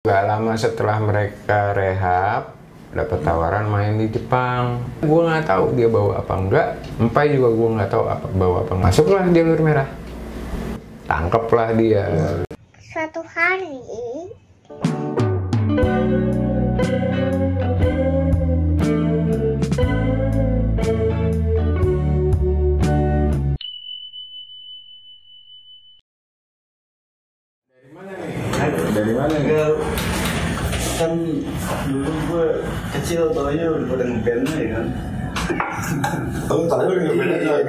Gak lama setelah mereka rehab, dapat tawaran main di Jepang. Gue nggak tahu dia bawa apa enggak. Empai juga gue nggak tahu bawa apa. Masuklah jalur merah, tangkeplah dia. Suatu hari Dari mana nih? Kan dulu gue kecil taunya udah pada ngeband ya kan. Oh, tadi udah ngeband aja.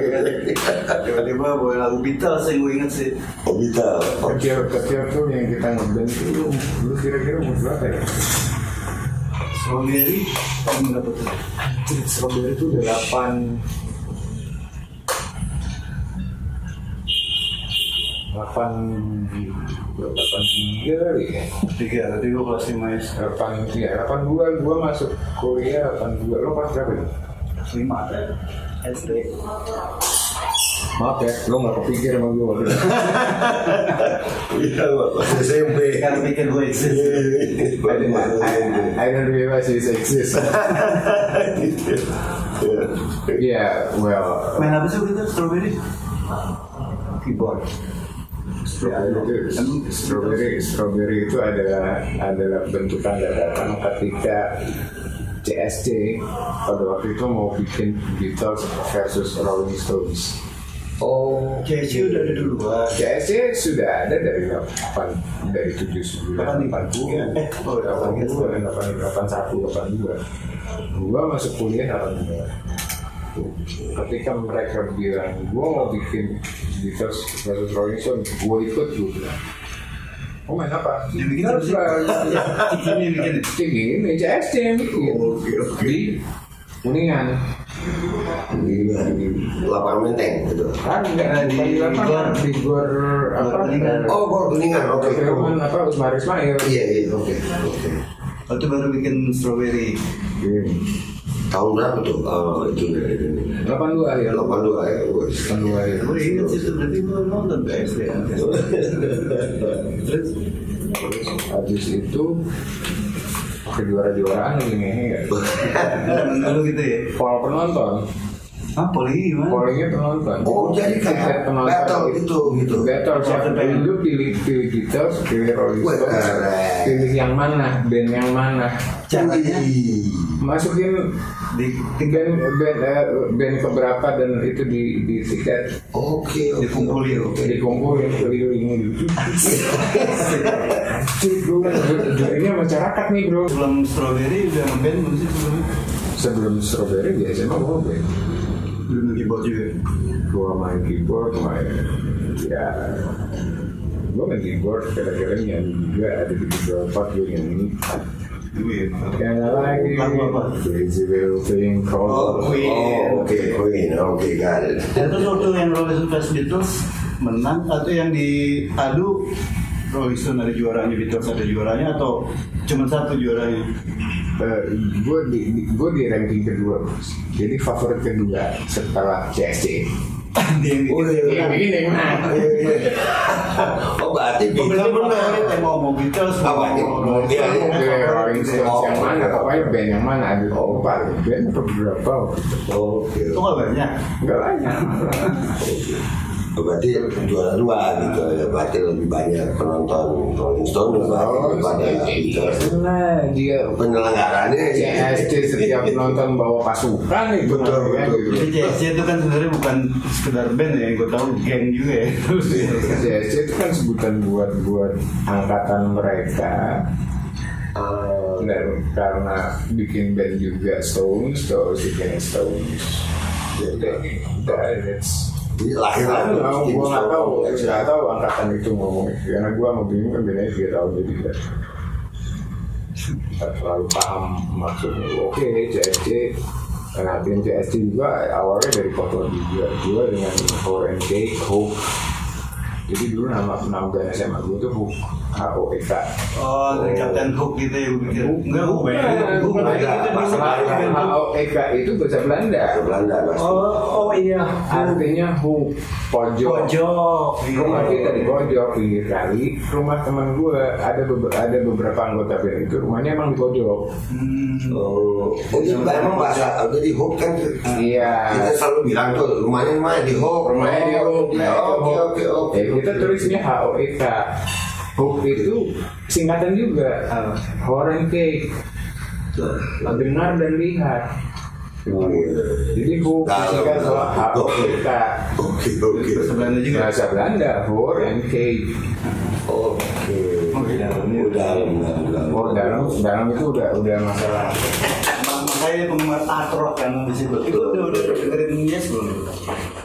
Tiba-tiba bawa lagu Beatles yang gue inget sih. Oh, Beatles. Kecil tuh yang kita ngeband itu lu kira-kira umur berapa ya? Strawberry kamu dapet tuh. Strawberry itu 83 kali ya. 3, tadi gue kelas 5 ya. 82 gua masuk kuliah 82. Lo kelas berapa nih? 5 SD. Maaf ya, lo nggak kepikir sama gue waktu itu. Iya, Pak. SMP. Kan pikir gue eksis. I don't realize it exists. Yeah, well. Main apa sih waktu itu Strawberry? Keyboard. Strawberry itu adalah bentukan dadakan ketika CSC pada waktu itu mau bikin Beatles versus Rolling Stones. Oh, CSC udah ada dulu. CSC sudah ada dari 79 81 gua masuk kuliah 82. Ketika mereka bilang gua mau bikin Beatles versus Rolling Stone, gua ikut juga. Oh, main apa? Yang bikin apa sih? Ini yang bikin. Ini CSC yang bikin di Kuningan. Di lapangan Menteng gitu. Kan nggak di lapangan di Gor apa? Oh, Gor Kuningan. Oke. Firman apa? Usmar Ismail. Iya, oke. Waktu baru bikin Strawberry. Tahun berapa tuh? Itu 82 ya. 82 ya, bos. 82 ya. Gue inget sih itu berarti gue nonton ke SD ya. Terus Habis itu pakai juara-juaraan lagi nih ya. lalu gitu ya. Poll penonton. Ah, poli gimana? Pollingnya penonton. Oh, jadi kayak battle gitu. Battle siapa yang lu pilih Beatles, pilih Rolling Stones, pilih yang mana, band yang mana. Caranya Masukin di band keberapa dan itu di tiket. Oke. dikumpulin. Dikumpulin keliling gitu. Ini masyarakat nih bro. Sebelum Strawberry udah ngeband belum sih sebelumnya? Sebelum Strawberry biasanya gue band. Belum keyboard juga. Gue main keyboard, gue main keyboard kadang-kadang nyanyi juga, ada di beberapa gue nyanyi. Karena lagi Crazy Little Thing Called Queen. Oke, got it. Terus waktu yang Rolling Stones Beatles menang atau yang diadu Rolling Stone ada juaranya, Beatles ada juaranya atau cuma satu juaranya? Gue di ranking kedua, jadi favorit kedua setelah CSC. Yang Ini Oh, berarti Beatles benar. Mau Beatles Apa ini? Rolling Stones yang mana, pokoknya band yang mana, ada band beberapa. Oke. itu nggak banyak. Enggak banyak. Berarti juara 2 gitu ya. Berarti lebih banyak penonton Rolling Stone daripada Beatles. Nah, dia Penyelenggaranya CSC setiap penonton bawa pasukan itu. Betul. Jadi CSC itu kan sebenarnya bukan sekedar band ya, yang gue tahu geng juga ya. CSC itu kan sebutan buat angkatan mereka. Dan karena bikin band juga Stones, terus bikin Stones. Jadi it's lahir gue nggak tahu angkatan itu ngomong, karena gue mau bingung kan bedanya 3 tahun, jadi tidak terlalu paham maksudnya. Oke, CSC, latihan CSC juga awalnya dari foto juga dengan 4NK Hope. Jadi dulu nama band SMA gue tuh Hope. HOEK. Oh, dari Captain Hook gitu ya, gue pikir. Enggak, Bukan. HOEK itu bahasa Belanda. Bahasa Belanda pasti. Oh iya. Artinya hook, pojok. Rumah kita di pojok pinggir kali. Rumah teman gue ada beberapa anggota band itu rumahnya emang di pojok. Oh, itu emang bahasa jadi hook kan? Iya. Kita selalu bilang tuh rumahnya di hook. Rumahnya di hook. Oke. Kita tulisnya HOEK. Hook itu singkatan juga. Horn Cake. Dengar dan lihat. Jadi hook disingkat HOEK. Oke. Bahasa Belanda juga. Bahasa Belanda, Horn Cake. Oke. Dalam itu udah masalah. Makanya penggemar art rock kan di situ. Itu udah dengerin Yes belum?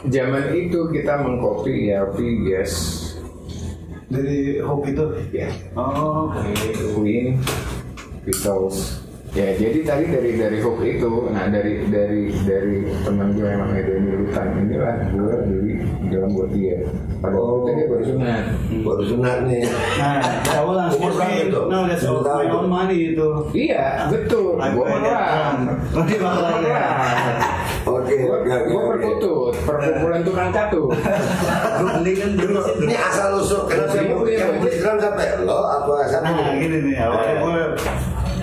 Zaman itu kita mengcopy Yes. Dari Hope itu? Ya. Oh, oke. Queen, Beatles. Ya jadi tadi dari hook itu, nah dari teman gue yang namanya Denny Lutan inilah gue beli dalam buat dia. Padahal dia baru sunat nih. Nah, tahu langsung Umur berapa itu? No, that's all my own money itu. Iya betul. Gue mengelang. Oke. Gue perkutut, perkumpulan tukang catur. Gue beli kan dulu. Ini asal usul kenapa yang beli drum sampai lo apa siapa? Nah, gini nih awalnya gue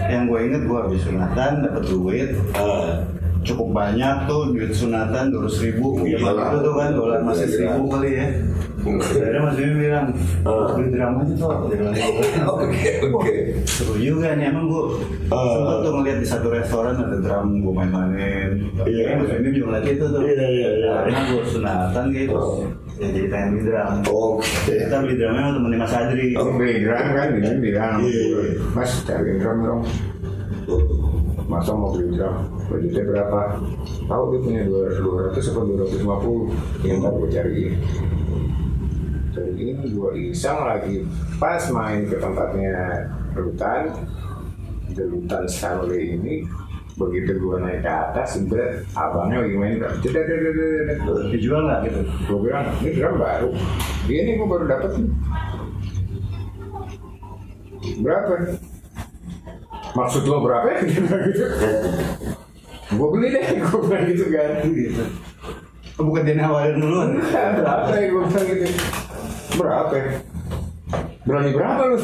yang gue inget gue habis sunatan dapat duit cukup banyak tuh duit sunatan 200.000 ya itu tuh kan dolar masih 1.000 kali ya. Akhirnya Mas Bim bilang beli drum aja tuh. Oke. Seru juga nih emang gue sempet tuh ngeliat di satu restoran ada drum gue main-mainin. Iya. Mas Bim juga ngeliat itu tuh. Iya. Karena gue sunatan gitu. Ya jadi pengen beli drum. Oke. Kita beli drumnya sama temennya Mas Adri. Beli drum kan, dia bilang, Mas cari drum dong. Masa mau beli drum? Budgetnya berapa? Tahu dia punya 200 atau 250. Yang ntar gue cariin. Jadi ini gue iseng lagi pas main ke tempatnya Lutan, The Lutan Stanley ini. Begitu gue naik ke atas, berat abangnya lagi main drum. Dijual nggak gitu? Gue bilang, ini drum baru. Dia nih gue baru dapet nih. Berapa nih? Maksud lo berapa ya? Gitu. Gue beli deh, gue bilang gitu kan. Bukan dia nawarin duluan. Berapa ya? Gue bilang gitu. Berapa ya? Berani berapa lo?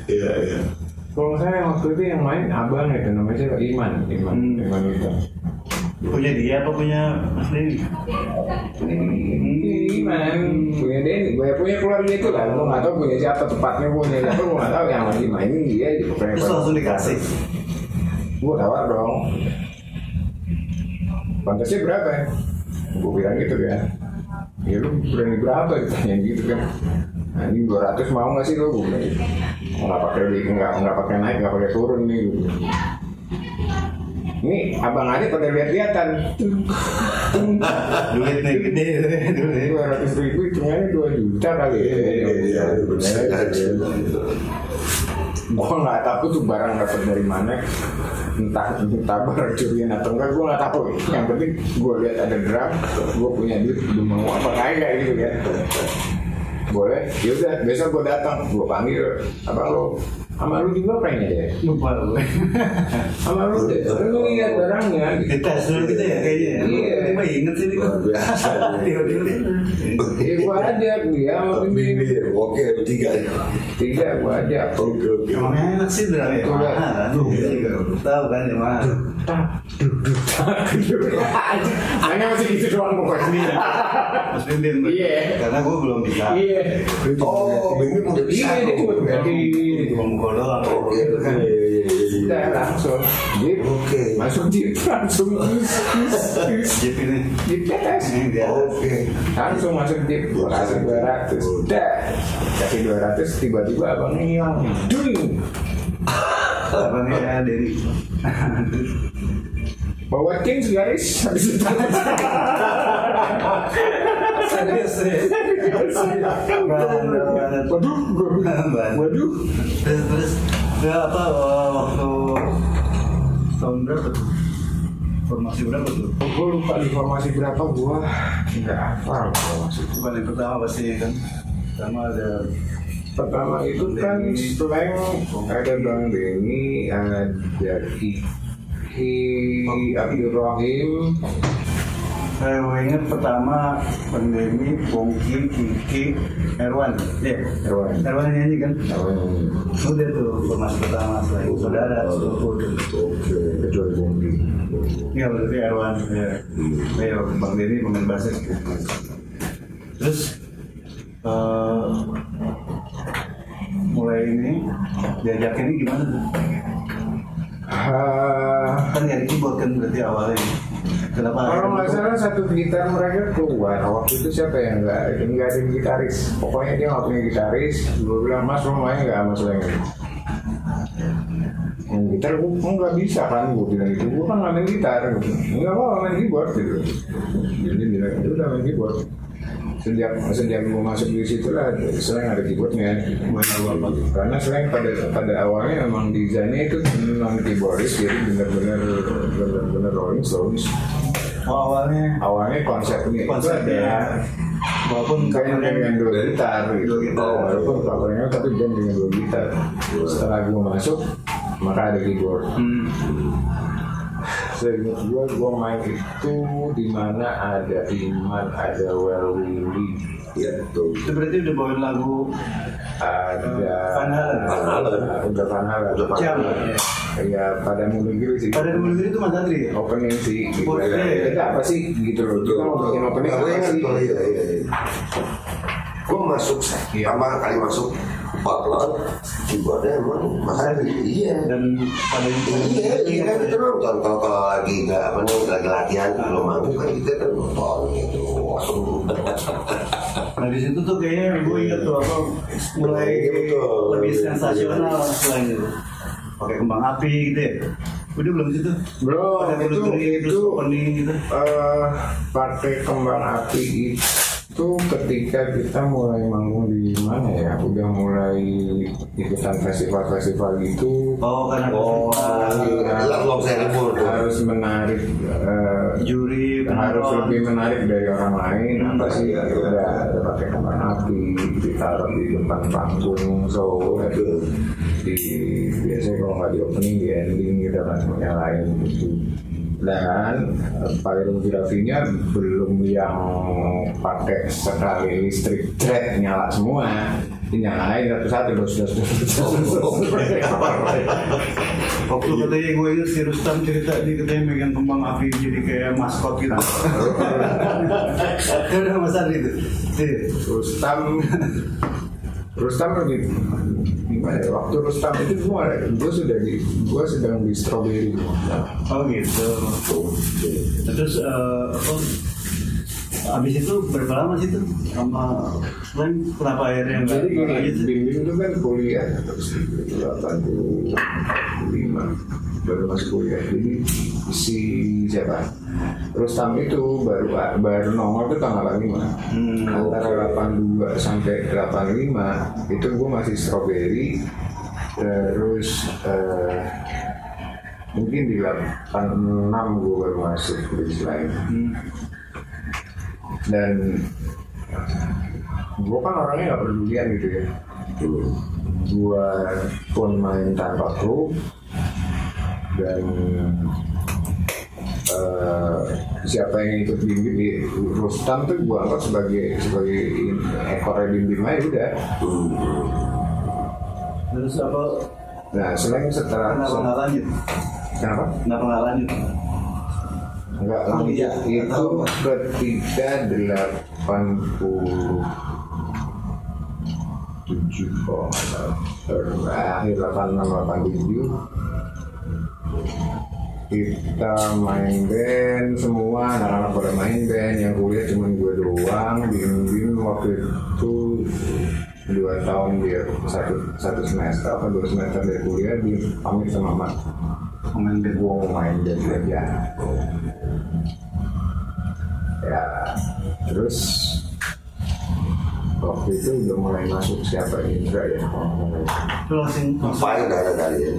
Iya. Kalau misalnya waktu itu yang main abang itu namanya siapa? Iman itu. Punya dia apa punya Mas Denny? Iman punya Denny, gue punya keluarga itu lah. Gue nggak tahu punya siapa tepatnya punya siapa, gue nggak tahu yang lagi mainin dia juga. Terus langsung dikasih. Gue tawar dong. Pantasnya berapa ya? Gue bilang gitu kan. Ya lu berani berapa ditanya gitu kan. Nah ini 200 mau nggak sih lo? Gue bilang gitu. Nggak pakai naik, nggak pakai turun nih. Gitu. Ini abang aja pada lihat-lihatan. Duit nih gede. 200.000 hitungannya 2 juta kali ya. Iya. Gue nggak tahu tuh barang dapat dari mana. Entah barang curian atau enggak, gue nggak tahu. Yang penting gue lihat ada drum, gue punya duit, gue mau apa kayak gitu kan. Boleh, yaudah besok gue datang, gue panggil abang lo. Sama lu juga pengen ya? Lupa lu. Sama lu deh, lu lihat barangnya. Dites dulu gitu ya kayaknya. Iya. Tiba inget sih nih. Biasa. Tiba-tiba. Gue ajak dia sama Bimbing. Oke, bertiga. 3 gue ajak. Oke. Emang enak sih drum ya. Mahal kan. Tahu kan ya mahal. Hanya masih gitu doang pokoknya. Mas Bim. Iya. Karena gue belum bisa. Iya. Oh, Bim udah bisa. Iya, dia cuma ganti. Belum doang. Oke. Udah langsung jeep, masuk jeep langsung Jeep ini. jeep tes Oke. langsung masuk jeep kasih 200 udah kasih 200 tiba-tiba abangnya hilang duing Apa nih ya dari bawa tim segaris habis itu serius waduh terus apa waktu tahun berapa tuh formasi berapa tuh gue lupa di formasi berapa gue nggak hafal formasi bukan yang pertama pasti kan Pertama itu kan slang, ada Bang Denny, ada Kiki Abdul Rahim. Saya ingat pertama pandemi, Bongki, Kiki, Erwan. Erwan Erwan nyanyi kan? Erwan Udah tuh formasi pertama selain saudara kecuali Bongki. Iya berarti Erwan ya. Ayo Bang Denny pemain basis. Terus mulai ini diajakinnya gimana tuh? Kan nyari keyboard kan berarti awalnya. Kenapa? Kalau nggak salah satu gitar mereka keluar waktu itu siapa yang nggak ada gitaris. Pokoknya dia nggak punya gitaris. Gue bilang Mas mau main nggak Mas lagi? Yang gitar gue nggak bisa kan, gue bilang gitu. Gue kan nggak main gitar, nggak mau main keyboard gitu. Jadi bilang itu udah main keyboard. Sejak gue masuk di situ lah, selain ada keyboardnya. Karena selain pada awalnya memang desainnya itu non keyboardis, jadi benar-benar Rolling Stones. Awalnya konsepnya itu ada walaupun kayak dengan dua gitar gitu. Walaupun covernya tapi dia dengan dua gitar. Setelah gue masuk maka ada keyboard. Seingat gue main itu di mana ada Iman, ada Well Willy. Ya betul. Itu berarti udah bawain lagu Ada Van Halen. Udah Van Halen. Ya pada mulai gitu sih. Pada dulu itu Mas Andri ya? Opening sih. Gitu. Oh, iya. Kita apa sih gitu loh. Kita mau bikin opening apa sih? Gue masuk pertama kali masuk Butler, keyboardnya emang Mas Andri. Iya. Dan pada Iya kan kita nonton kalau lagi nggak apa nih lagi latihan belum mampu kan kita kan nonton gitu. Nah di situ tuh kayaknya gue ingat tuh apa mulai lebih sensasional selain itu. Pakai kembang api gitu ya. Udah belum situ? Belum, itu opening gitu. Pakai kembang api itu ketika kita mulai manggung di mana ya, udah mulai ikutan festival gitu. Karena harus menarik juri, harus lebih menarik dari orang lain. Apa sih? Udah ada pakai kembang api, ditaruh di depan panggung, biasanya kalau nggak di opening di ending kita langsung nyalain gitu. Dan pyrography-nya belum yang pakai sekali listrik thread nyala semua, dinyalain satu-satu dos. Waktu katanya gue ingat si Rustam cerita dia katanya megang kembang api jadi kayak maskot gitu. Udah Mas Andri itu. Rustam lebih gimana ya? Waktu Rustam itu gue sedang di Strawberry. Oh gitu. Terus abis itu berapa lama sih tuh sama kenapa akhirnya nggak? Jadi gini, Bim itu kan kuliah terus 85 baru masuk kuliah. Jadi si siapa? Rustam itu baru nongol tuh tanggal 5. Antara 82 sampai 85 itu gue masih Strawberry. Terus mungkin di 86 gue baru masuk di lain. Dan gue kan orangnya nggak pedulian gitu ya. Gue pun main tanpa kru dan siapa yang ikut Bim di Rustam tuh gue anggap sebagai ekornya Bim aja udah. Terus apa? Nah selain setelah kenapa nggak lanjut? Kenapa? Kenapa nggak lanjut? Enggak lanjut itu ketika 87 akhir 86-87 kita main band semua, anak-anak pada main band, yang kuliah cuma gue doang. Bim waktu itu 2 tahun dia satu semester atau 2 semester dari kuliah, Bim pamit sama Mak main band, gue mau main band aja ya. Terus waktu itu udah mulai masuk siapa Indra ya, Itu langsung File ada dari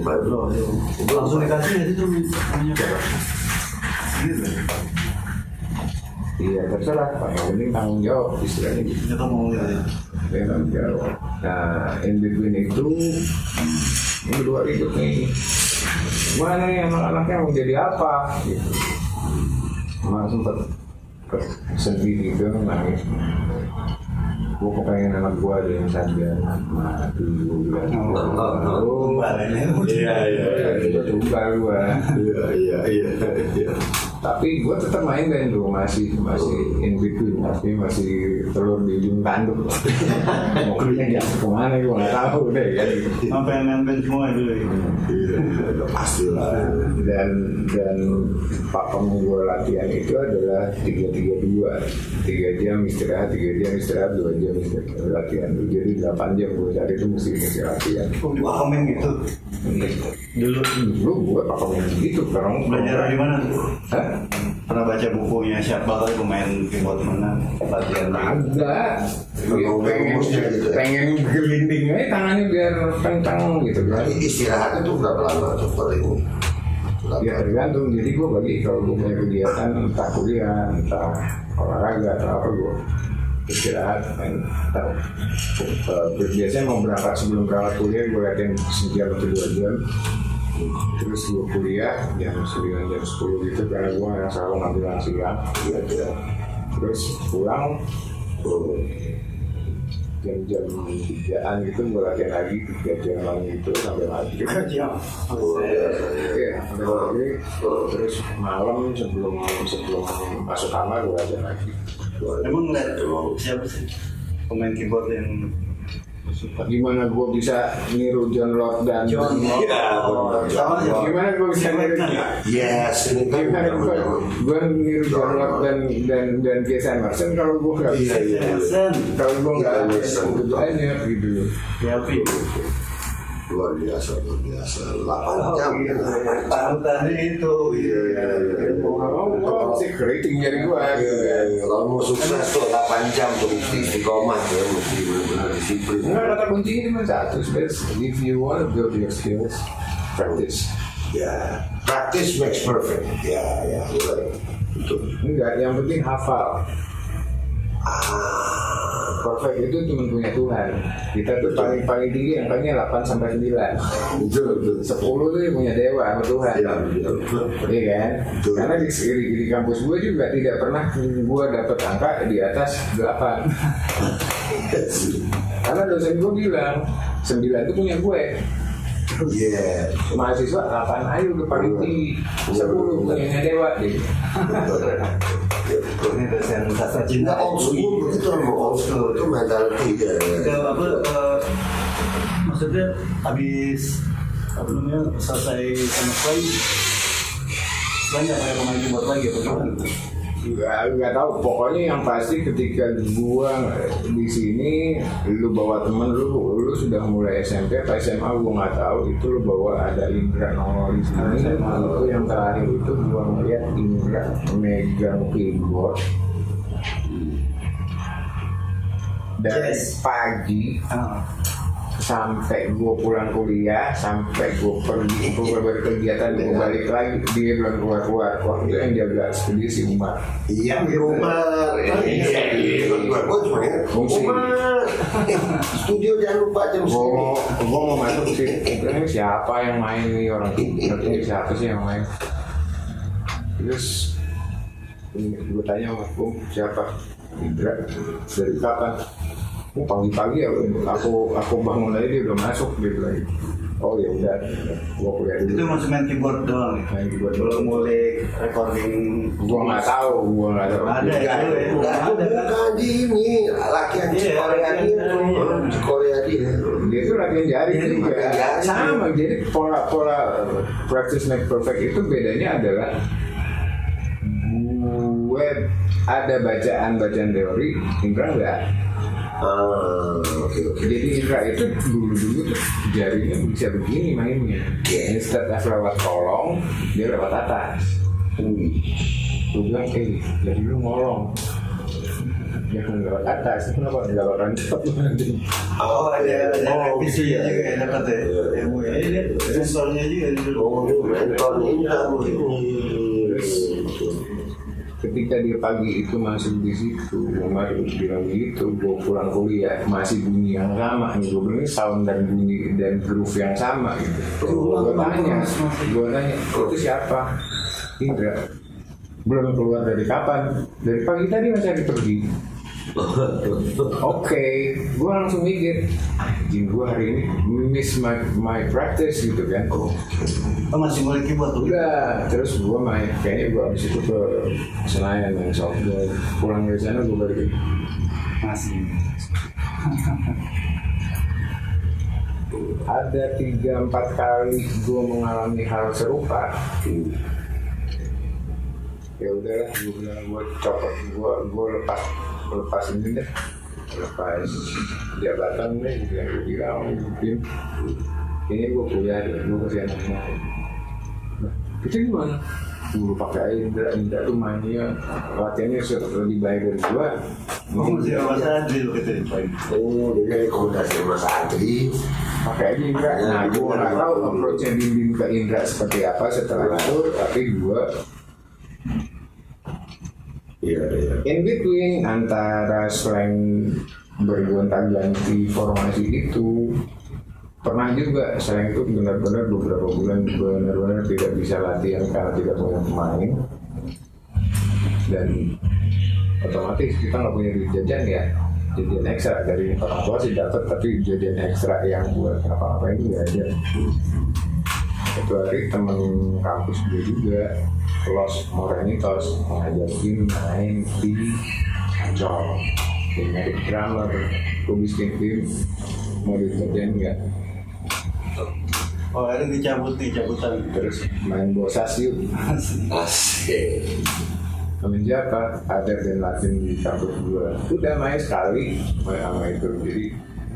langsung dikasih ya itu namanya gitu. Iya terserah, yang penting tanggung jawab istilahnya gitu. Kita mau gitu ya. Dia tanggung jawab. Nah, in between itu ini berdua ribut nih. Mana nih anak-anaknya mau jadi apa? Gitu. Emang sempet sendiri gitu nangis. Gue kepengen anak gue ada yang sarjana, mati gue bilang. Iya, itu tumbal gue. Iya. Tapi gue tetap main band tuh, masih in between, masih telur di ujung tanduk. Mau kerja kemana gue nggak tahu deh kan. Sampai main band semua dulu. Iya, pasti lah. Dan pakem gue latihan itu adalah 3-3-2, 3 jam istirahat, 2 jam istirahat latihan. Jadi 8 jam gue cari itu mesti latihan. Wah, komen gitu. Dulu gue pakemin gitu, sekarang Belajar di mana tuh? Hah? Pernah baca bukunya siapa kali pemain keyboard mana? Latihan Ada. Pengen gelinding aja tangannya biar kencang gitu kan. Jadi istirahat itu berapa lama tuh per ini? Ya tergantung. Jadi gue bagi kalau gue punya kegiatan entah kuliah, entah olahraga atau apa gue istirahat kan. Biasanya mau berangkat sebelum berangkat kuliah gue latihan sejam atau 2 jam. Terus gue kuliah jam 9 jam 10 gitu karena gue yang selalu ngambil siang. Terus pulang jam-jam 3-an gitu gue latihan lagi 3 jam gitu sampai maghrib. 3 jam. Iya, sampai maghrib. Terus malam sebelum masuk kamar gue latihan lagi. Emang ngeliat siapa sih pemain keyboard yang Gimana gue bisa niru John Lord dan John Lord? Gimana gue bisa niru? Yes, ini kan Gimana gue niru John Lord dan Keith Emerson kalau gue nggak bisa. Kalau gue nggak bisa itu aja gitu. Ya, luar biasa 8 jam tadi itu. Mau sih keriting jadi gue. Kalau mau sukses tuh 8 jam tuh mesti istiqomah ya, mesti benar-benar disiplin. Enggak, kata kuncinya cuma satu, if you want to build your skills, practice. Ya, practice makes perfect. Ya, betul. Enggak, yang penting hafal. Perfect itu cuma punya Tuhan. Kita tuh paling tinggi angkanya 8-9. Betul. 10 tuh yang punya dewa sama Tuhan. Iya kan? Betul. Karena di kampus gue juga tidak pernah gue dapet angka di atas 8. Karena dosen gue bilang 9 itu punya gue. Iya. Mahasiswa 8 ayo udah paling tinggi, 10 punyanya dewa gitu. Ini dosen sastra cinta. Old school begitu loh, old school itu mentality ya. Maksudnya habis selesai semester banyak kayak pemain keyboard lagi apa gimana? Nggak tahu, pokoknya yang pasti ketika gua di sini, lu bawa temen lu sudah mulai SMP atau SMA gua nggak tahu, itu lu bawa ada Indra nongol di sini. Itu yang terakhir itu gua ngeliat Indra megang keyboard dari pagi sampai gue pulang kuliah, sampai gue pergi berkegiatan, gue balik lagi, dia belum keluar. Waktu itu yang jaga ekspedisi Umar. Iya, Umar. Gue cuma ingat Umar. Studio jangan lupa jam 10. Gue mau masuk sih. Ini siapa yang main nih orang? Ini siapa sih yang main? Terus gue tanya sama Bung, siapa? Indra. Dari kapan? Pagi-pagi ya, aku bangun aja dia udah masuk gitu lagi. Oh ya udah, gua kuliah dulu. Itu masih main keyboard doang. Main keyboard belum mulai recording. Gua nggak tahu. Ada ya? Bukan di ini latihan di Korea dia tuh, di Korea dia. Dia tuh latihan jari juga. Sama, jadi pola practice make perfect itu bedanya adalah gue ada bacaan teori, Indra enggak. Oke. Jadi Indra itu dulu tuh jarinya bisa begini mainnya. Instead of lewat kolong, dia lewat atas. Gue bilang jadi lu ngolong. Jangan lewat atas, kenapa nggak lewat rancot nanti? Oh ada revisi ya juga yang dapat ya. Ini sensornya juga. Oh mentor ini. ketika dia pagi itu masih di situ, Umar bilang gitu, gue pulang kuliah masih bunyi yang sama nih, gue bilang sound dan bunyi dan groove yang sama gitu. Gue tanya itu siapa? Indra. Belum keluar dari kapan? Dari pagi tadi masih pergi. Oke, gue langsung mikir, anjing gue hari ini miss my practice gitu kan. Masih mulai keyboard tuh? Udah, terus gue main, kayaknya gue abis itu ke Senayan main softball. Pulang dari sana gue balik. Masih. Ada 3-4 kali gue mengalami hal serupa. Ya udahlah, gue bilang gue copot, gue lepas ini deh, lepas jabatan deh, gue bilang mungkin ini gue kuliah deh, gue kasih anaknya. Nah, itu gimana? Gue pakai Indra tuh mainnya latihannya lebih baik dari gue. Masih Mas Adri lo gitu. Dia rekomendasi Mas Adri. Pakai aja Indra. Nah, gue nggak tahu approach-nya bimbing ke Indra seperti apa setelah itu, tapi gue in between antara slang bergonta-ganti formasi itu, pernah juga slang itu benar-benar beberapa bulan benar-benar tidak bisa latihan karena tidak punya pemain, dan otomatis kita nggak punya duit jajan ya, jajan ekstra dari orang tua sih dapat, tapi jajan ekstra yang buat apa-apa itu nggak ada. Satu hari temen kampus gue juga Los Morenitos ngajakin main di Ancol, jadi drummer, gue bikin film, mau dikerjain nggak? Oh, ada cabutan. Terus main bosas yuk. Asik. Main siapa? Ada dan Latin di kampus gue. Udah main sekali sama itu, jadi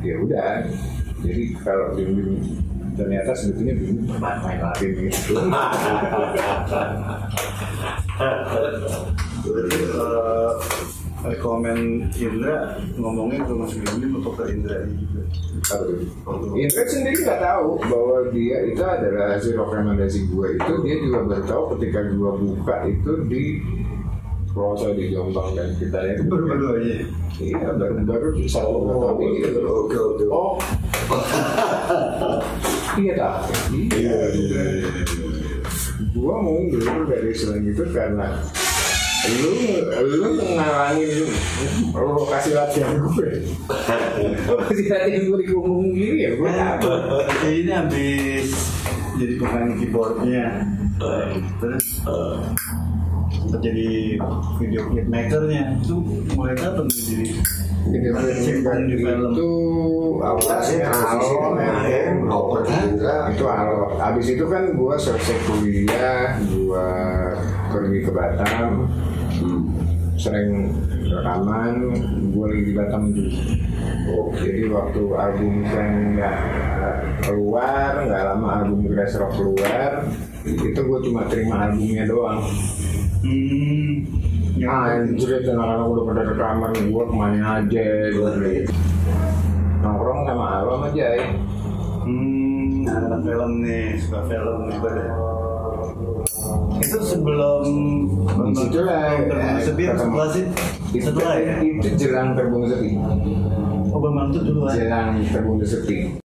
ya udah. Jadi kalau bimbing ternyata sebetulnya bimbing main Latin gitu. Rekomen Indra ngomongin ke Mas Bimbing untuk ke Indra juga. Indra sendiri nggak tahu bahwa dia itu adalah hasil rekomendasi gue itu. Dia juga baru tahu ketika gue buka itu di Proso di Jombang, dan kita itu Baru aja. Iya, baru satu tahun ini. Oke. Oh, iya tak? Iya. Gue mundur dari selain itu karena lu ngalangin lokasi latihan gue. Lokasi latihan gue di Kumung gini ya, gue apa? Ini habis jadi pemain keyboardnya, terus jadi video clip makernya. Itu mulai kapan jadi Video di film? itu awalnya itu awal. Abis itu kan gue selesai kuliah, gue pergi ke Batam, sering rekaman. Gue lagi di Batam juga. Jadi waktu album yang nggak keluar, nggak lama album Grass Rock keluar, itu gue cuma terima albumnya doang. Anjir, anak-anak udah pada rekaman, gue kemana aja gitu. Nongkrong sama Alam aja ya. Anak film nih, suka film nih pada. Itu sebelum Terbang Sepi setelah sih? Setelah ya? Itu jelang Terbang Sepi. Oh, Bambang itu dulu ya? Jelang Terbang Sepi.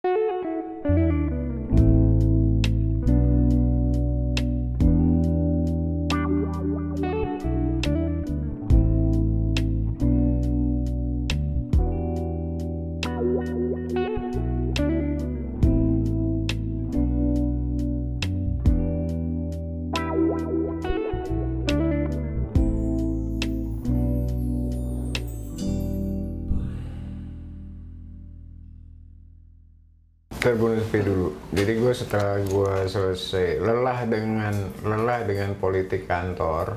Terbang Sepi dulu. Jadi gue setelah gue selesai lelah dengan politik kantor,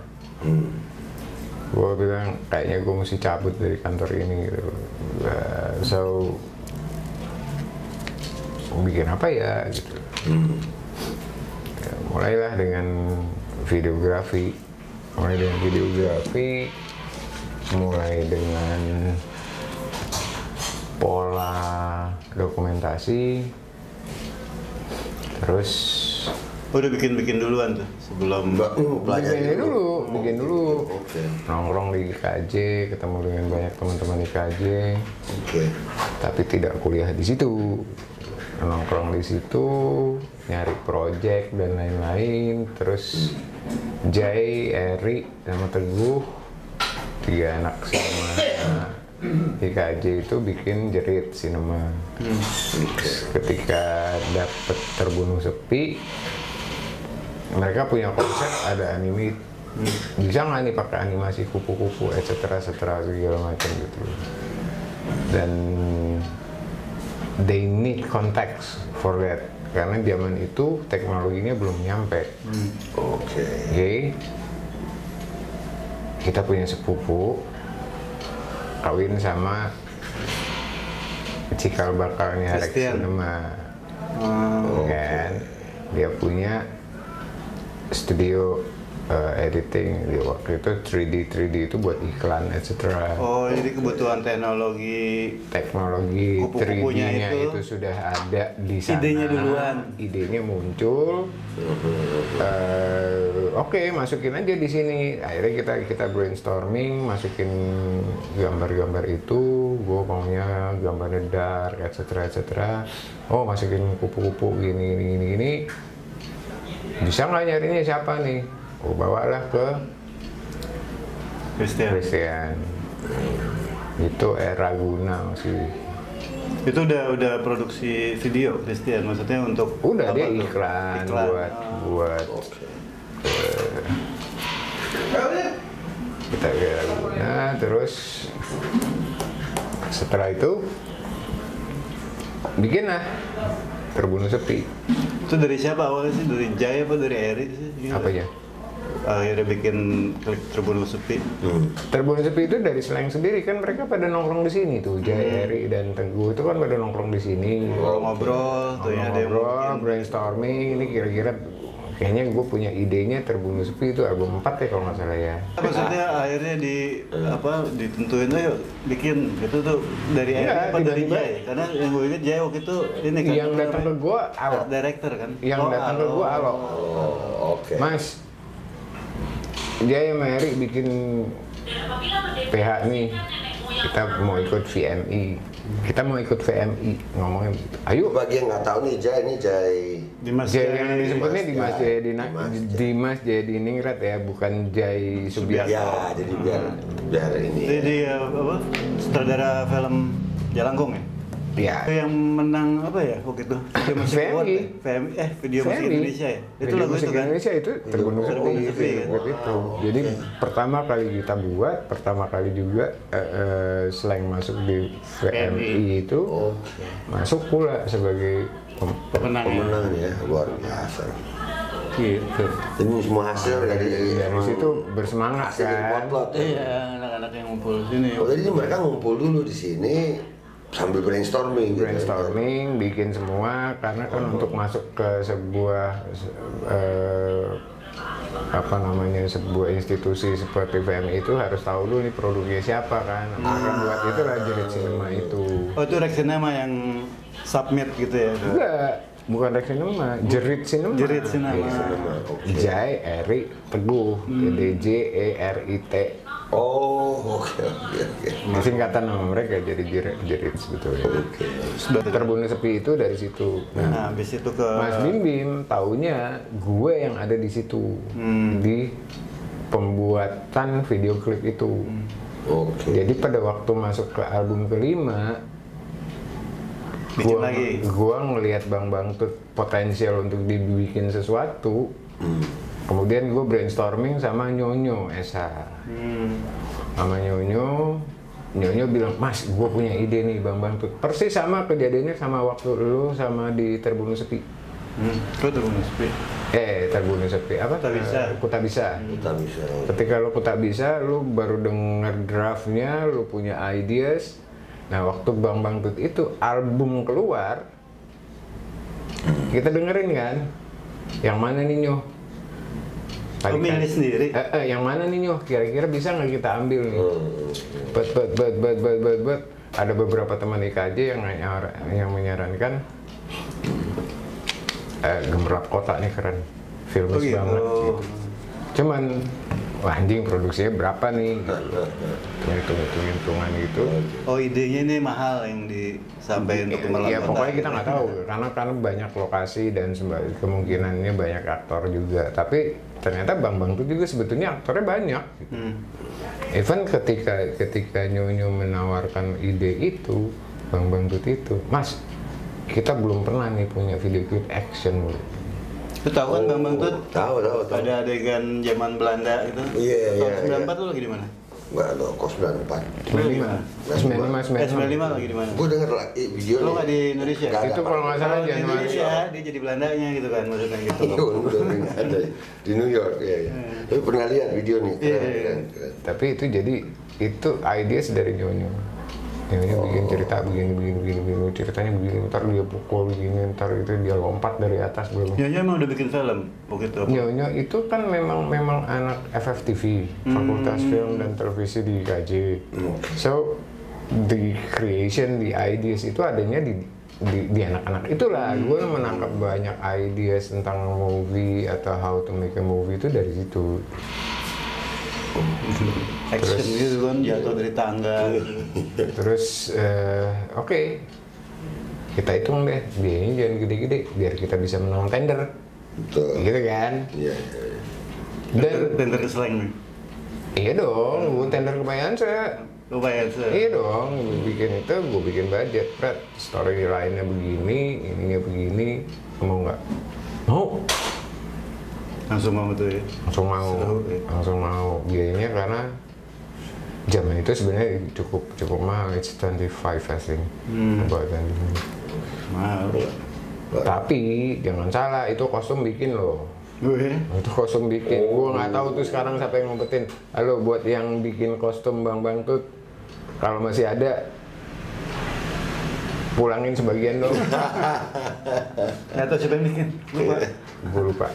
gue bilang kayaknya gue mesti cabut dari kantor ini gitu. So bikin apa ya gitu. Ya, mulailah dengan videografi, mulai dengan pola dokumentasi, terus Udah bikin duluan tuh sebelum bikin dulu. Oke. Nongkrong di IKJ, ketemu dengan banyak teman-teman IKJ. Oke. Tapi tidak kuliah di situ. Nongkrong di situ, nyari project dan lain-lain. Terus Jay, Eri, sama Teguh, 3 anak sama IKJ itu bikin Jerit Cinema. Ketika dapet Terbunuh Sepi, mereka punya konsep ada anime. Bisa nggak nih pakai animasi kupu-kupu, etc. segala macam gitu. Dan they need context for that. Karena zaman itu teknologinya belum nyampe. Oke. Kita punya sepupu kawin sama cikal bakalnya Rex Cinema. Kan? Dia punya studio editing di waktu itu 3D itu buat iklan etc. Oh, jadi kebutuhan teknologi 3D-nya itu sudah ada di sana. Idenya duluan. Idenya muncul. Oke, masukin aja di sini. Akhirnya kita brainstorming, masukin gambar-gambar itu. Gue maunya gambarnya dark, etc. Oh, masukin kupu-kupu gini. Bisa nggak nyarinya siapa nih? Oh, bawalah ke Christian. Itu era Guna sih. Itu udah produksi video Christian, maksudnya untuk udah dia iklan. buat kita era Guna. Terus setelah itu bikinlah Terbunuh Sepi. Itu dari siapa awalnya sih? Dari Jaya apa dari Eri sih? Apa ya? Akhirnya bikin klik Terbunuh Sepi. Terbunuh Sepi itu dari slang sendiri kan, mereka pada nongkrong di sini tuh. Jaya, Eri dan Teguh itu kan pada nongkrong di sini. Ngobrol tuh ya, ngobrol, brainstorming. Ini kira-kira kayaknya gue punya idenya Terbunuh Sepi itu album 4 ya kalau nggak salah ya. Maksudnya akhirnya ditentuin ayo bikin itu tuh dari Eri apa dari Jaya? Karena yang gue ingat Jaya waktu itu ini kan yang datang ke gue Alo. Director kan? Yang datang ke gue Alo. Oke. Mas, Jaya sama Eri bikin PH nih, kita mau ikut VMI. Ngomongin gitu. Ayo. Bagi yang nggak tahu nih Jai Dimas yang disebutnya Dimas Dimas Jayadiningrat ya, bukan Jai Subiakto. Ya, jadi biar ini. Jadi apa? Sutradara film Jalangkung ya? Iya. Yang menang apa ya waktu itu? Video Musik Award ya? Video Musik Indonesia ya? Itu lagu itu kan? Indonesia itu Terbunuh Sepi itu. Jadi pertama kali kita buat, pertama kali juga slang masuk di VMI itu masuk pula sebagai pemenang ya, luar biasa. Gitu. Ini semua hasil dari situ bersemangat kan. Iya, anak-anak yang ngumpul sini. Oh, jadi mereka ngumpul dulu di sini sambil brainstorming bikin semua, karena kan untuk masuk ke sebuah sebuah institusi seperti VMI itu harus tahu dulu nih produknya siapa kan. Maka buat itulah Jerit Cinema itu. Oh, itu Rex Cinema yang submit gitu ya? Enggak, bukan Rex Cinema, Jerit Cinema. Jai, Eri, Teguh, JERIT. Oh, oke. Singkatan nama mereka jadi Jerit sebetulnya. Terbunuh Sepi itu dari situ. Nah, habis itu ke Mas Bim taunya gue yang ada di situ di pembuatan video klip itu. Jadi pada waktu masuk ke album kelima, gua ngelihat Bang Bangtut potensial untuk dibikin sesuatu. Kemudian gue brainstorming sama Nyonyo Esa. Sama Nyonyo bilang, Mas, gue punya ide nih Bang Bangtut. Persis sama kejadiannya sama waktu lu sama di Terbunuh Sepi. Kok Terbunuh Sepi? Terbunuh Sepi apa? Kuta Bisa. Ketika lu Kuta Bisa, lu baru denger draftnya, lu punya ideas. Nah, waktu Bang Bangtut itu album keluar, kita dengerin kan, yang mana nih Nyoh? Milih sendiri? Yang mana nih Nyoh? Kira-kira bisa nggak kita ambil nih? But. Ada beberapa teman IKJ yang menyarankan Gemerlap Kota nih keren. filmis gitu. banget gitu. Cuman wah anjing produksinya berapa nih gitu. Hitung-hitungan gitu. Oh idenya ini mahal yang disampaikan untuk malam. Ya pokoknya kita nggak tahu karena banyak lokasi dan kemungkinannya banyak aktor juga. Tapi ternyata Bang Bangtut juga sebetulnya aktornya banyak. Gitu. Even ketika Nyonyo menawarkan ide itu, Bang Bangtut itu, Mas kita belum pernah nih punya video klip action. Lu tahu kan Bang Bangtut? Tahu. Ada adegan zaman Belanda itu. Iya. Tahun 94 lu lagi di mana? Enggak ada, kos 94. 95 lagi di mana? Gue denger lagi video. Lu nggak di Indonesia? Nggak ada. Itu kalau nggak salah Di Januari. Indonesia dia jadi Belandanya gitu kan maksudnya gitu. Iya, udah nggak ada di New York ya. Tapi pernah lihat video nih. Keren. Tapi itu jadi itu ideas dari Nyonyo. Nyonyo bikin cerita begini, ceritanya begini, ntar dia pukul begini, ntar itu dia lompat dari atas belum. Nyonya emang udah bikin film begitu. Nyonyo itu kan memang anak FFTV, Fakultas Film dan Televisi di IKJ. So the creation, the ideas itu adanya di anak-anak itulah. Gue menangkap banyak ideas tentang movie atau how to make a movie itu dari situ. Action gitu kan jatuh dari tangga gitu. Terus oke, kita hitung deh biayanya jangan gede-gede biar kita bisa menang tender. Betul. Gitu kan? Iya. Dan Tender keseleng nih. iya dong, gue tender kebayaan saya. Lumayan sih. Iya dong, gue bikin budget, Fred. Story lainnya begini, ininya begini, mau nggak? Mau. Langsung mau tuh ya. Langsung mau. Biayanya karena zaman itu sebenarnya cukup mahal, it's 25 I think. About 25. Mahal. Tapi jangan salah, itu kostum bikin loh. Itu kostum bikin. Gue nggak tahu tuh sekarang siapa yang ngumpetin. Halo buat yang bikin kostum Bang Bangtut, kalau masih ada pulangin sebagian dong. Nggak tahu siapa yang bikin. Lupa. Gue lupa.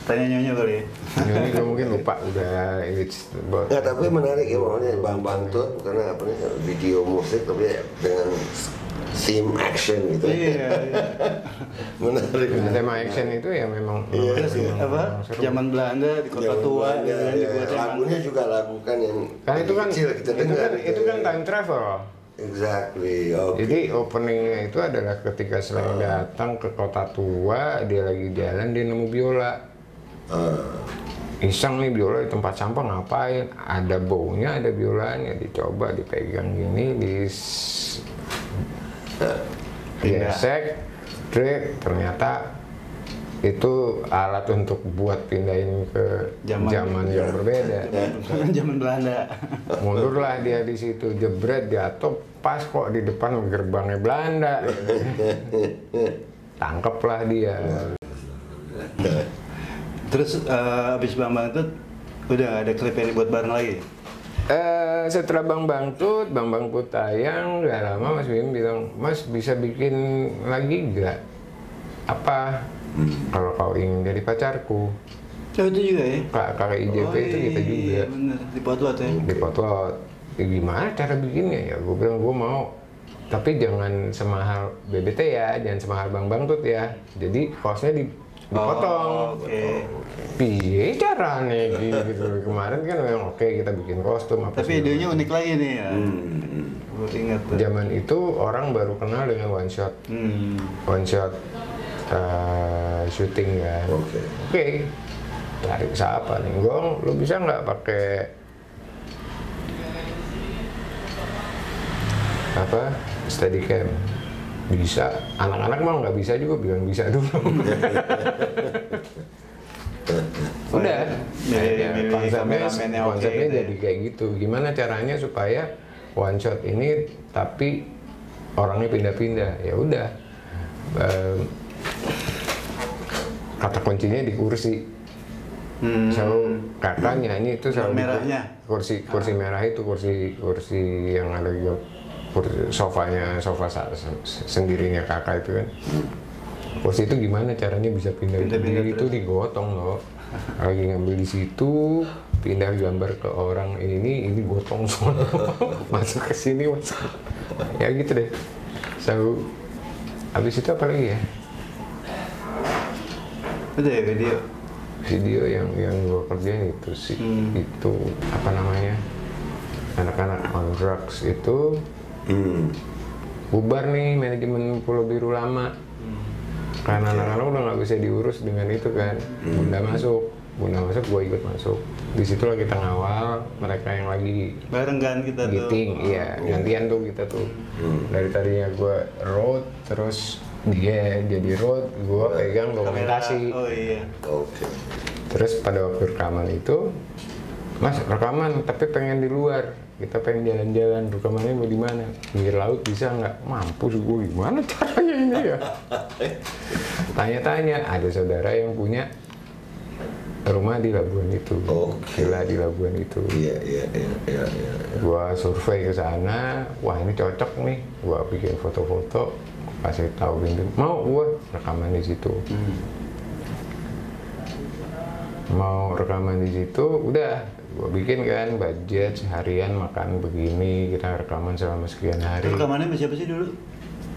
Tanya Nyonya kali ya. Ini gue mungkin lupa udah it's about. Nggak, tapi menarik ya makanya Bang Bangtut karena apa nih video musik tapi dengan scene action gitu. Iya. Menarik. Tema action itu ya memang. Terus apa? Zaman Belanda di kota tua gitu kan dibuat lagunya juga lagu kan yang Kan itu kan kecil kita dengar. itu kan time travel. Exactly. Oke. Jadi openingnya itu adalah ketika Slang datang ke kota tua, dia lagi jalan dia nemu biola. Iseng nih biola di tempat sampah ngapain? Ada baunya, ada biolanya, dicoba dipegang gini, gesek, ternyata itu alat untuk buat pindahin ke zaman yang berbeda. Zaman Belanda. Mundurlah dia di situ, jebret jatuh pas kok di depan gerbangnya Belanda. Tangkeplah dia. Terus abis Bang Bangtut udah nggak ada klip yang dibuat bareng lagi? Setelah Bang Bangtut tayang, gak lama Mas Bim bilang, Mas bisa bikin lagi gak? Apa? Kalau kau ingin jadi pacarku. Oh itu juga ya? Kakak IJP itu kita juga. Iya bener, di Potlot ya? Di Potlot. Ya, gimana cara bikinnya ya? Gue bilang gue mau. Tapi jangan semahal BBT ya, jangan semahal Bang Bangtut ya. Jadi costnya dipotong. Piye caranya gitu. Kemarin kan memang oke kita bikin kostum apa. Tapi idenya unik lagi nih ya. Gue ingat tuh. Zaman itu orang baru kenal dengan one shot. One shot syuting kan. Oke. Tarik siapa nih? Gong, lu bisa nggak pakai apa? Steadicam? Bisa. Anak-anak mah nggak bisa juga, bilang bisa dulu. Udah. Konsepnya jadi kayak gitu. Gimana caranya supaya one shot ini tapi orangnya pindah-pindah? Ya udah. Kata kuncinya di kursi. So kakak nyanyi itu selalu merahnya. Kursi merah itu kursi yang ada sofa sendirinya kakak itu kan. Kursi itu gimana caranya bisa pindah itu digotong loh. Lagi ngambil di situ, pindah gambar ke orang ini gotong sono. Masuk ke sini masuk. Ya gitu deh. So habis itu apa lagi ya? Udah ya video. Video yang gue kerjain itu sih, itu apa namanya, anak-anak on drugs itu bubar nih manajemen Pulau Biru lama, karena anak-anak udah nggak bisa diurus dengan itu kan. Bunda masuk, gue ikut masuk. Disitulah kita ngawal mereka yang lagi bareng kan kita meeting, iya gantian tuh kita tuh. Dari tadinya gue road, terus dia jadi road, gue pegang dokumentasi. Oh iya. Oke. Terus pada waktu rekaman itu, Mas rekaman tapi pengen di luar, kita pengen jalan-jalan, rekamannya mau di mana? Pinggir laut bisa nggak? Mampus gue, gimana caranya ini ya? Tanya-tanya, ada saudara yang punya rumah di Labuan itu, villa di Labuan itu. Iya. Gua survei ke sana, wah ini cocok nih, gua bikin foto-foto, kasih tahu Bindun, mau gua rekaman di situ. Mau rekaman di situ, udah gua bikin kan budget seharian makan begini, kita rekaman selama sekian hari. Rekamannya sama siapa sih dulu?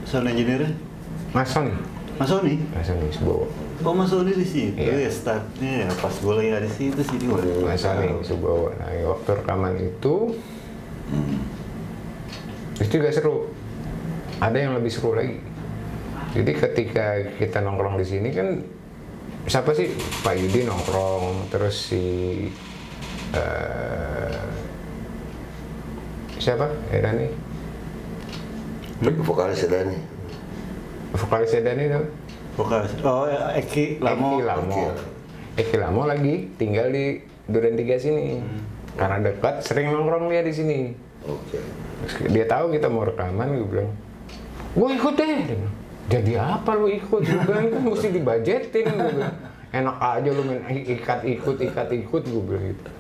Sound engineer-nya? Mas Sony Subowo. Oh Mas Sony di situ Iya. ya startnya ya, pas gue lagi ada di situ sih dia. Mas Sony Subowo. Nah, waktu rekaman itu juga seru. Ada yang lebih seru lagi. Jadi ketika kita nongkrong di sini kan, siapa sih? Pak Yudi nongkrong, terus si siapa? Dani. Vokalis Dani. Vokalis Dani tuh. Vokalis. Oh Eki Lamo. Eki Lamo lagi tinggal di Duren 3 sini. Karena dekat, sering nongkrong dia di sini. Oke. Dia tahu kita mau rekaman, gue bilang, gue ikut deh. Dia bilang, jadi apa lu ikut? Gue bilang, kan mesti dibajetin. Gue bilang, enak aja lu main ikat ikut, gue bilang gitu.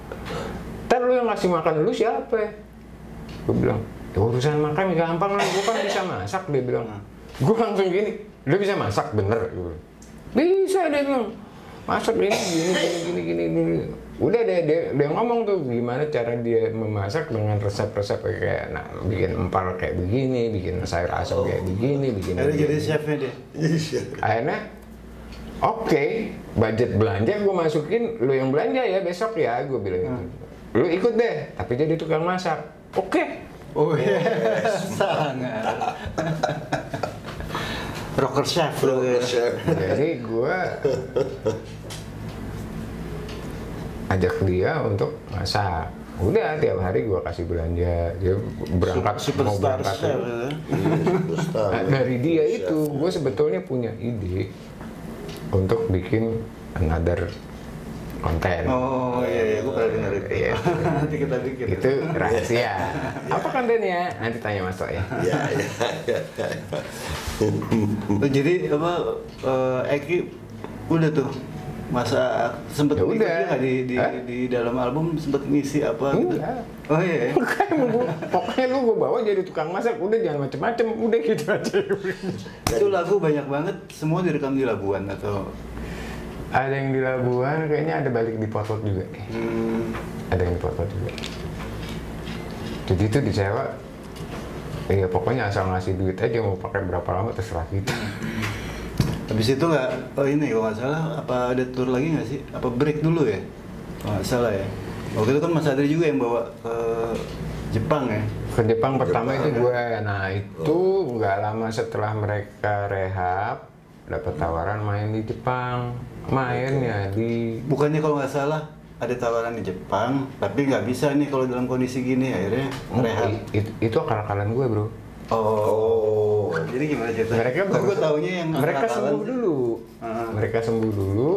Ntar lu yang ngasih makan lu siapa ya? Gue bilang, ya urusan makan gampang lah, gue kan bisa masak. Dia bilang, gue langsung gini, lu bisa masak bener? Gue bilang, bisa, dia bilang, masak gini. Udah dia ngomong tuh gimana cara dia memasak dengan resep-resep kayak bikin empal kayak begini, bikin sayur asam kayak begini, bikin. Jadi chefnya dia. Akhirnya, oke, budget belanja gue masukin, lu yang belanja ya besok ya, gue bilang gitu. Lu ikut deh, tapi jadi tukang masak. Oke. Oh iya, sangat. Rocker chef. Jadi gue ajak dia untuk masak. Udah tiap hari gue kasih belanja, dia berangkat mau berangkat. Nah, dari dia itu gue sebetulnya punya ide untuk bikin another konten. Oh iya, gue pernah dengar itu. Iya. Nanti kita bikin. Itu rahasia. Apa kontennya? Nanti tanya Mas Tok ya. Iya. Jadi apa Eki udah tuh masa sempet Ya ikut udah. juga di dalam album sempet ngisi apa gitu? Enggak. Oh iya. Pokoknya lu gue bawa jadi tukang masak, udah jangan macem-macem, udah gitu aja. Itu lagu banyak banget, semua direkam di Labuan atau? Ada yang di Labuan, kayaknya ada balik di Potot juga. Ada yang di Potot juga. Jadi itu disewa, ya pokoknya asal ngasih duit aja, mau pakai berapa lama terserah kita. Habis itu nggak, oh ini kalau nggak salah, apa ada tour lagi nggak sih? Apa break dulu ya? Kalau nggak salah ya. Waktu itu kan Mas Adri juga yang bawa ke Jepang ya? Ke Jepang pertama itu gue, nah itu nggak lama setelah mereka rehab, dapat tawaran main di Jepang. Mainnya di... Bukannya kalau nggak salah ada tawaran di Jepang, tapi nggak bisa nih kalau dalam kondisi gini, akhirnya rehab. Itu akal-akalan gue bro. Oh, jadi gimana ceritanya? Mereka gue taunya yang mereka akal-akalan sembuh sih. dulu. Mereka sembuh dulu.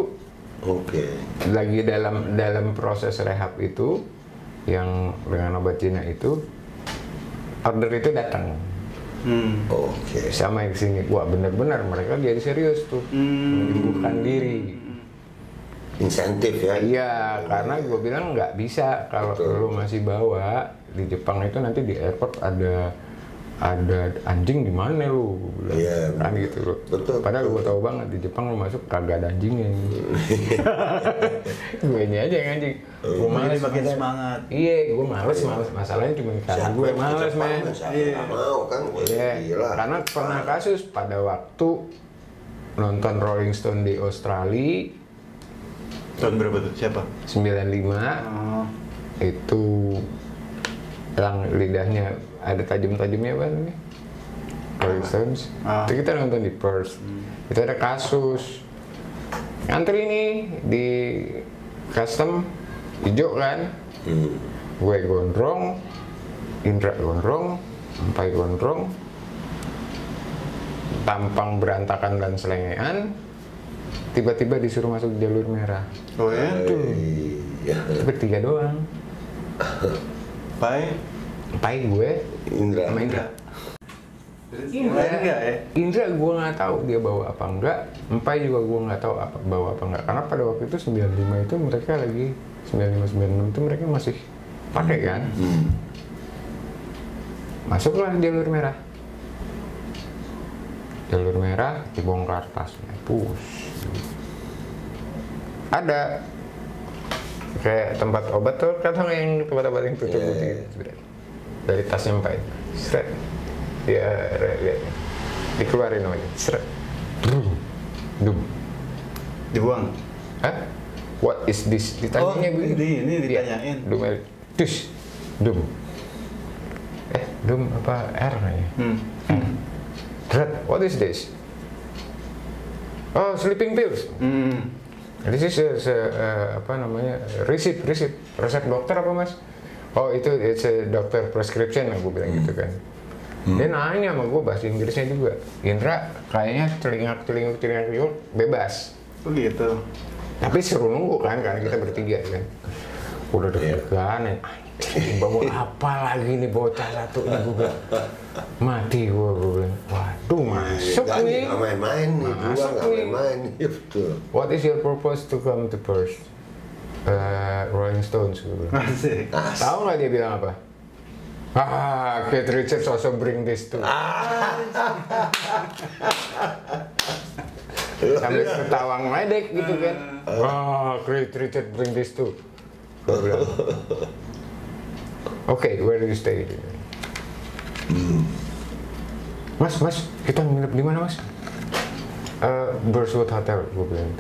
Oke. Lagi dalam proses rehab itu, yang dengan obat Cina itu, order itu datang. Oke. Sama yang sini, wah benar-benar mereka jadi serius tuh, menyembuhkan diri. Insentif ya? Iya, karena gue bilang nggak bisa kalau lu masih bawa di Jepang itu nanti di airport ada anjing di mana lu? Gua bilang. Iya, Kan gitu loh. betul, Padahal gue tahu banget di Jepang lu masuk kagak ada anjingnya. Gue ini aja yang anjing. Gue males makin Mas. semangat. Iya, gue males. Masalahnya cuma karena gue males men. Siapa mau kan? Iya, Gila. karena pernah kasus pada waktu nonton Rolling Stone di Australia, Tahun berapa tuh? Siapa? 95. Itu yang lidahnya ada tajam-tajamnya apa namanya? Rolling Stones. Itu kita nonton di Perth. Itu ada kasus ngantri nih di custom hijau kan. Gue gondrong, Indra gondrong, Empai gondrong, tampang berantakan dan selengean. Tiba-tiba disuruh masuk jalur merah. Oh ya? Bertiga doang. Pai gue Indra. sama Indra. Enggak ya? Indra gue nggak tahu dia bawa apa enggak. Empai juga gue nggak tahu bawa apa enggak. Karena pada waktu itu 95 itu mereka lagi 95 96 itu mereka masih pakai kan. Masuklah jalur merah. Jalur merah dibongkar tasnya. Push. Ada kayak tempat obat tuh kadang yang tempat-tempat yang tutup gitu. Dari tasnya Empai. Seret. Ya, lihat. Dikeluarin namanya. Seret. Dum. Dibuang. Hah? What is this? Ditanyanya begini. Ini ditanyain. Dum. Dus. Dum. Dum apa R namanya? Dret. What is this? Oh, sleeping pills. This is apa namanya? Resep dokter apa mas? Oh itu it's a doctor prescription, aku bilang gitu kan. Dia nanya sama gue bahasa Inggrisnya juga. Indra kayaknya telinga bebas. Oh gitu. Tapi suruh nunggu kan, karena kita bertiga kan. Udah deg-degan ya. Bawa apa lagi nih bocah satu nih gue bilang. Mati gue bilang. Waduh masuk nih. Nggak main-main nih, dua nggak main-main. Iya betul. What is your purpose to come to Perth? Rolling Stones gue bilang. Tahu nggak dia bilang apa? Keith Richards also bring this too. Sambil ketawang medek gitu kan. Keith Richards bring this too. Gue bilang. Oke, where do you stay? Mas, kita nginep di mana mas? Burswood Hotel, gue bilang.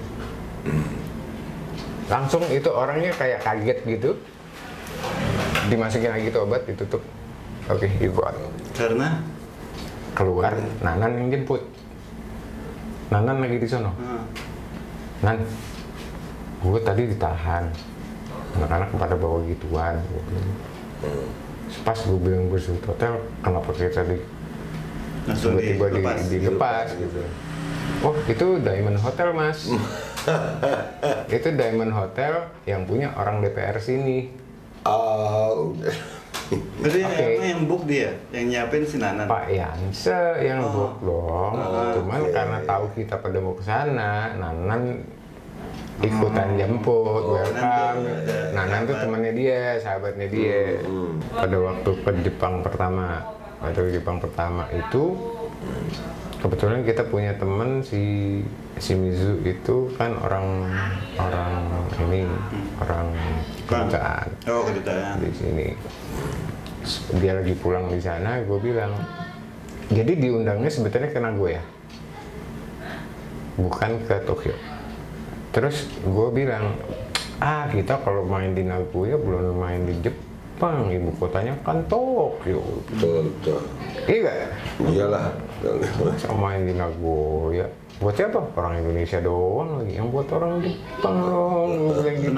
Langsung itu orangnya kayak kaget gitu. Dimasukin lagi tuh obat, ditutup. Oke, you go out. Karena? Keluar, Nanan yang jemput. Nanan lagi di sono. Nan, gue tadi ditahan. Anak-anak pada bawa gituan. Pas gue bilang Burswood Hotel, kenapa kita tiba-tiba dilepas gitu. Oh itu Diamond Hotel mas. Itu Diamond Hotel yang punya orang DPR sini. Berarti yang book dia, yang nyiapin si Nanan. Pak Yanse yang book dong. Cuman karena tahu kita pada mau ke sana, Nanan ikutan jemput, welcome. Nanan tuh temannya dia, sahabatnya dia. Pada waktu ke Jepang pertama, itu kebetulan kita punya teman si Mizu itu kan orang kedutaan. Oh, kedutaan. Di sini. Dia lagi pulang di sana, gue bilang. Jadi diundangnya sebetulnya ke Nagoya. Bukan ke Tokyo. Terus gue bilang, kita kalau main di Nagoya belum main di Jepang, ibu kotanya kan Tokyo. Betul. Iya gak? Iyalah. Masa main di Nagoya? Buat siapa? Orang Indonesia doang lagi, yang buat orang Jepang dong. Gitu.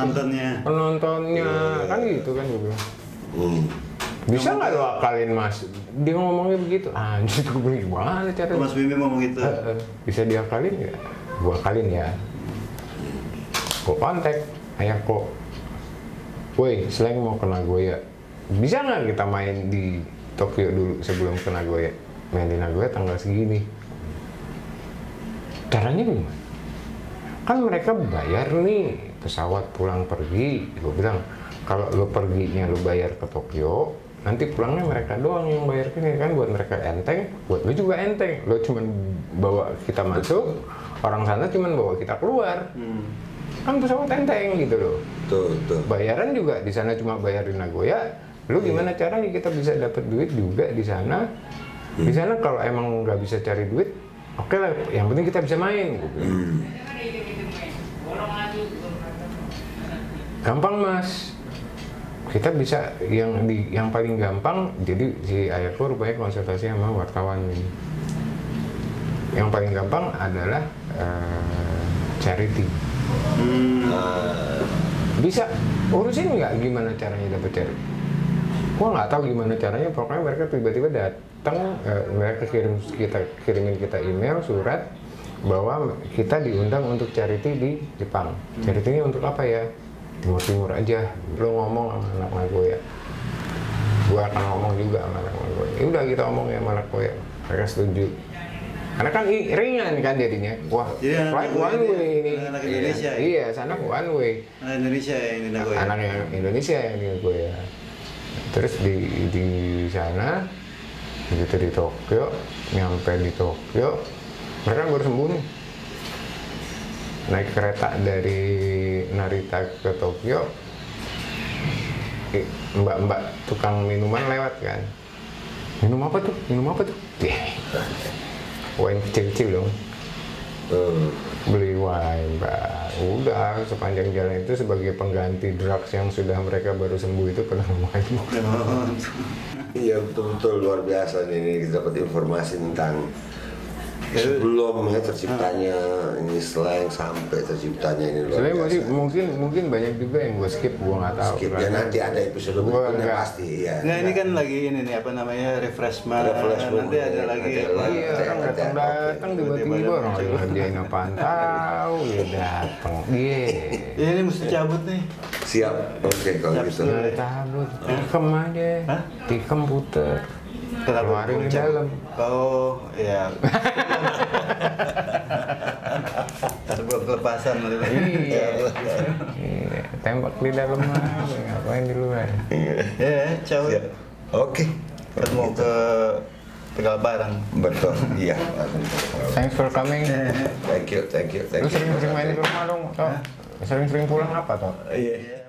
Penontonnya, kan gitu kan gue bilang. Bisa nggak lo akalin mas? Dia ngomongnya begitu, anjir gue bilang gimana caranya? Mas Bimbi ngomong gitu? Bisa diakalin nggak? Gue akalin ya. Gue kontak ayahku, woi selain mau ke Nagoya, bisa nggak kita main di Tokyo dulu sebelum ke Nagoya? Main di Nagoya tanggal segini. Caranya gimana? Kan mereka bayar nih pesawat pulang pergi. Gue bilang kalau lo perginya lo bayar ke Tokyo, nanti pulangnya mereka doang yang bayar ini kan, buat mereka enteng, buat lo juga enteng. Lo cuman bawa kita masuk, orang sana cuman bawa kita keluar. Kan pesawat enteng gitu loh. Betul. Bayaran juga di sana cuma bayar di Nagoya. Lu gimana caranya kita bisa dapat duit juga di sana? Di sana kalau emang nggak bisa cari duit, oke lah. Yang penting kita bisa main. gampang mas, kita bisa yang paling gampang. Jadi si ayahku rupanya konsultasi sama wartawan ini. Yang paling gampang adalah charity. Bisa urusin nggak gimana caranya dapat charity? Gua nggak tahu gimana caranya, pokoknya mereka tiba-tiba datang, mereka kirimin kita email, surat bahwa kita diundang untuk charity di Jepang. Charity-nya untuk apa ya? Timur aja, lo ngomong sama anak gue ya. Gue akan ngomong juga sama anak gue. Ya udah kita ngomong ya sama anak gue ya. Mereka setuju. Karena kan ringan kan jadinya. Wah, flight one way ini. Anak Indonesia. Iya, sana one way. Anak Indonesia yang ini gue. Anak yang Indonesia yang ini gue ya. Terus di sana, begitu di Tokyo, nyampe di Tokyo, mereka baru sembuh nih. Naik kereta dari Narita ke Tokyo, mbak-mbak tukang minuman lewat kan. Minum apa tuh? Wine kecil-kecil dong. Beli wine, mbak. Udah sepanjang jalan itu sebagai pengganti drugs yang sudah mereka baru sembuh itu pernah wine. Iya betul-betul luar biasa nih kita dapat informasi tentang sebelum ya terciptanya ini slang sampai terciptanya ini luar Sebenarnya biasa. mungkin banyak juga yang gue skip, gue nggak tahu. Skip ya, nanti ada episode berikutnya pasti ya. Nah ini kan lagi ini nih apa namanya refreshment. Nanti ada lagi apa? Iya, orang datang tiba-tiba orang lagi ngerjain apaan tahu ya datang. Iya. Ini mesti cabut nih. Siap, oke kalau gitu. Nggak cabut, tikem aja. Tikem puter. Keluarin di dalam. Oh, iya. Sebuah kelepasan. Iya. Tembak di dalam aja, ngapain di luar? Ya, ciao. Oke. Kita mau ke Tegal Barang. Betul, iya. Thanks for coming. Thank you. Lu sering-sering main di rumah dong, toh? Sering-sering pulang apa toh? Iya.